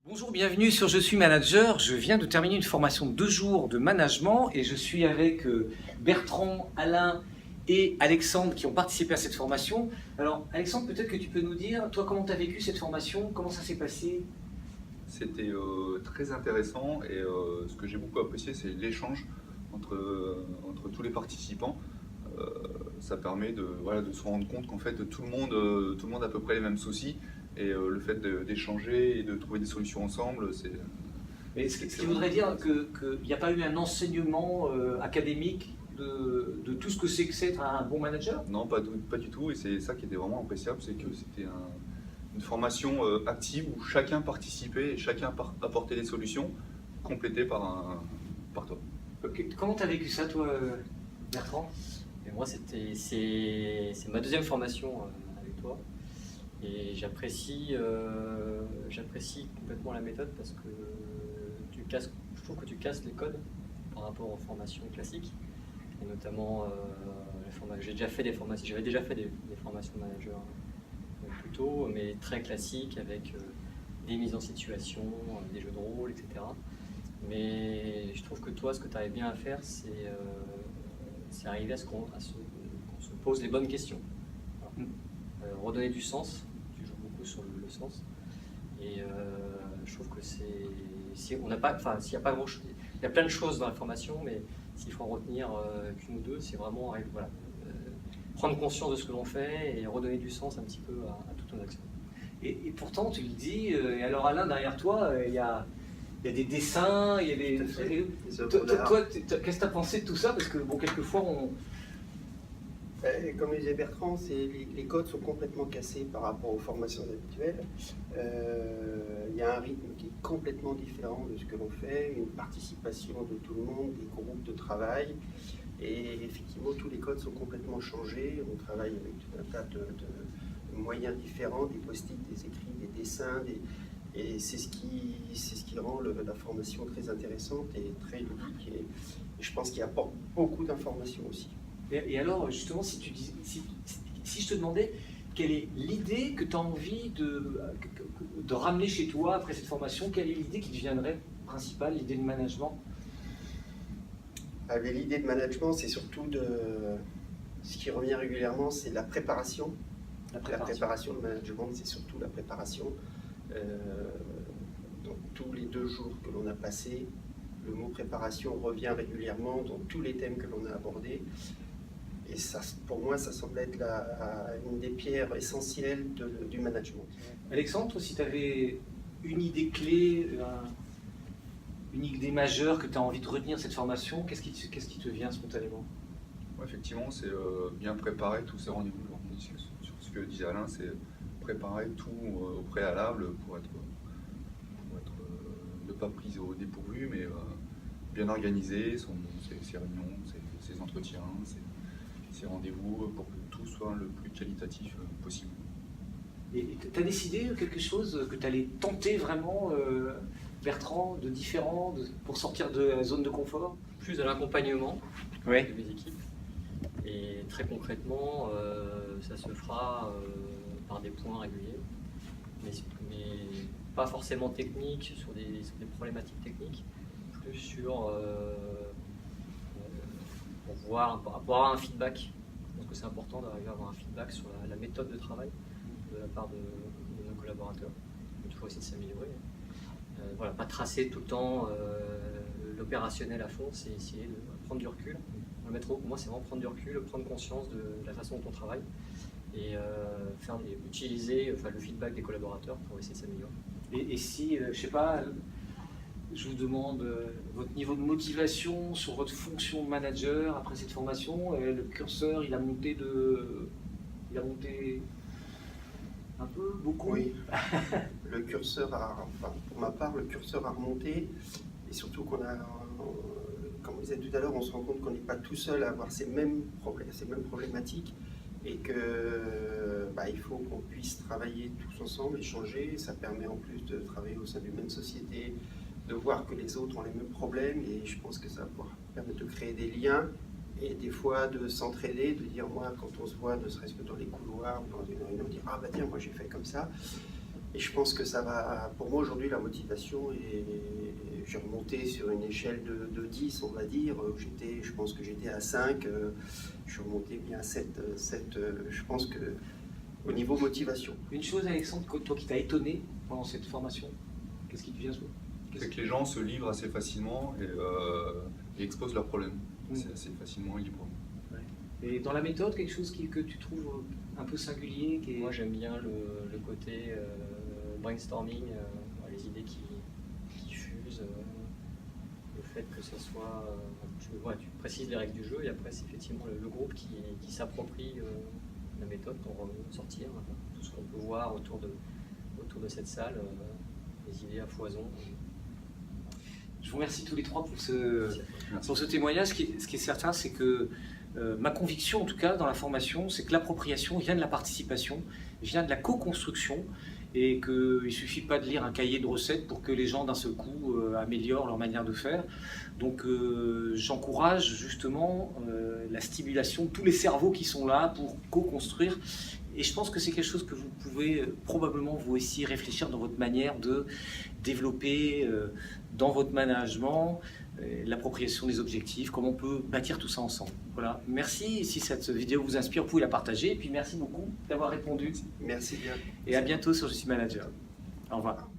Bonjour, bienvenue sur Je suis manager. Je viens de terminer une formation de 2 jours de management et je suis avec Bertrand, Alain et Alexandre qui ont participé à cette formation. Alors Alexandre, peut-être que tu peux nous dire, toi, comment tu as vécu cette formation? Comment ça s'est passé? C'était très intéressant et ce que j'ai beaucoup apprécié, c'est l'échange entre tous les participants. Ça permet de se rendre compte qu'en fait tout le monde a à peu près les mêmes soucis et le fait d'échanger et de trouver des solutions ensemble, c'est Mais ce qui voudrait dire qu'il n'y a pas eu un enseignement académique de tout ce que c'est être un bon manager? non, pas du tout, et c'est ça qui était vraiment appréciable, c'est que c'était une formation active où chacun participait et chacun apportait des solutions complétées par toi. Ok. Comment tu as vécu ça, toi, Bertrand? Et moi, c'est ma deuxième formation avec toi. Et j'apprécie complètement la méthode parce que je trouve que tu casses les codes par rapport aux formations classiques. Et notamment, j'avais déjà fait des formations de manager plus tôt, mais très classiques avec des mises en situation, des jeux de rôle, etc. Mais je trouve que toi, ce que tu arrives bien à faire, c'est arriver à ce qu'on se pose les bonnes questions. Voilà. Redonner du sens, tu joues beaucoup sur le sens. Et je trouve que s'il n'y a pas grand chose, il y a plein de choses dans la formation, mais s'il faut en retenir qu'une ou deux, c'est vraiment prendre conscience de ce que l'on fait et redonner du sens un petit peu à toute ton action. Et pourtant, tu le dis, et alors Alain, derrière toi, il y a des dessins, il y a des... Toi, qu'est-ce que tu as pensé de tout ça? Parce que, bon, quelquefois, Comme le disait Bertrand, les codes sont complètement cassés par rapport aux formations habituelles. Il y a un rythme qui est complètement différent de ce que l'on fait, une participation de tout le monde, des groupes de travail. Et effectivement, tous les codes sont complètement changés. On travaille avec tout un tas de moyens différents, des post-it, des écrits, des dessins. Et c'est ce qui rend la formation très intéressante et très ludique. Et je pense qu'il apporte beaucoup d'informations aussi. Et alors, justement, si je te demandais quelle est l'idée que tu as envie de ramener chez toi après cette formation, quelle est l'idée qui deviendrait principale, l'idée de management? L'idée de management, c'est surtout ce qui revient régulièrement, c'est la préparation. La préparation, le management, c'est surtout la préparation. Donc, tous les 2 jours que l'on a passés, le mot préparation revient régulièrement dans tous les thèmes que l'on a abordés. Et ça, pour moi, ça semble être une des pierres essentielles du management. Alexandre, si tu avais une idée clé, une idée majeure que tu as envie de retenir de cette formation, qu'est-ce qui te vient spontanément? Ouais, effectivement, c'est bien préparer tous ces rendez-vous. Sur ce que disait Alain, c'est préparer tout au préalable pour ne pas pris au dépourvu, mais bien organiser ses réunions, ses entretiens, ses rendez-vous pour que tout soit le plus qualitatif possible. Et tu as décidé quelque chose que tu allais tenter vraiment, Bertrand, de différent pour sortir de la zone de confort? Plus de l'accompagnement de mes équipes. Et très concrètement, ça se fera par des points réguliers, mais pas forcément techniques, sur des problématiques techniques, plus sur pour avoir un feedback. Je pense que c'est important d'arriver à avoir un feedback sur la méthode de travail de la part de nos collaborateurs. Il faut essayer de s'améliorer. Voilà, pas tracer tout le temps l'opérationnel à fond, c'est essayer de prendre du recul. Pour moi, c'est vraiment prendre du recul, prendre conscience de la façon dont on travaille et utiliser le feedback des collaborateurs pour essayer de s'améliorer. Et si, je sais pas, je vous demande votre niveau de motivation sur votre fonction de manager après cette formation, le curseur, il a monté un peu, beaucoup? Oui, le curseur pour ma part, le curseur a remonté, et surtout comme on disait tout à l'heure, on se rend compte qu'on n'est pas tout seul à avoir ces mêmes problématiques, et il faut qu'on puisse travailler tous ensemble, échanger. Ça permet en plus de travailler au sein d'une même société, de voir que les autres ont les mêmes problèmes, et je pense que ça va pouvoir permettre de créer des liens et des fois de s'entraider, de dire, moi, quand on se voit, ne serait-ce que dans les couloirs ou dans une réunion, dire, ah bah tiens, moi j'ai fait comme ça. Et je pense que ça va, pour moi aujourd'hui, la motivation, j'ai remonté sur une échelle de 10, on va dire. Je pense que j'étais à 5, je suis remonté bien à 7, je pense que au niveau motivation. Une chose, Alexandre, toi qui t'a étonné pendant cette formation, qu'est-ce qui te vient C'est que les gens se livrent assez facilement et exposent leurs problèmes. C'est assez facilement et librement. Et dans la méthode, quelque chose que tu trouves un peu singulier Moi j'aime bien le côté brainstorming, les idées qui fusent, le fait que ce soit... tu précises les règles du jeu et après c'est effectivement le groupe qui s'approprie la méthode pour sortir tout ce qu'on peut voir autour de cette salle, les idées à foison. Je vous remercie tous les trois pour ce témoignage. Ce qui est certain, c'est que ma conviction, en tout cas, dans la formation, c'est que l'appropriation vient de la participation, vient de la co-construction, et qu'il ne suffit pas de lire un cahier de recettes pour que les gens, d'un seul coup, améliorent leur manière de faire. Donc, j'encourage justement la stimulation de tous les cerveaux qui sont là pour co-construire. Et je pense que c'est quelque chose que vous pouvez probablement vous aussi réfléchir dans votre manière de développer dans votre management l'appropriation des objectifs, comment on peut bâtir tout ça ensemble. Voilà. Merci, si cette vidéo vous inspire, vous pouvez la partager. Et puis merci beaucoup d'avoir répondu. Merci bien. Et à bientôt sur Je suis manager. Au revoir.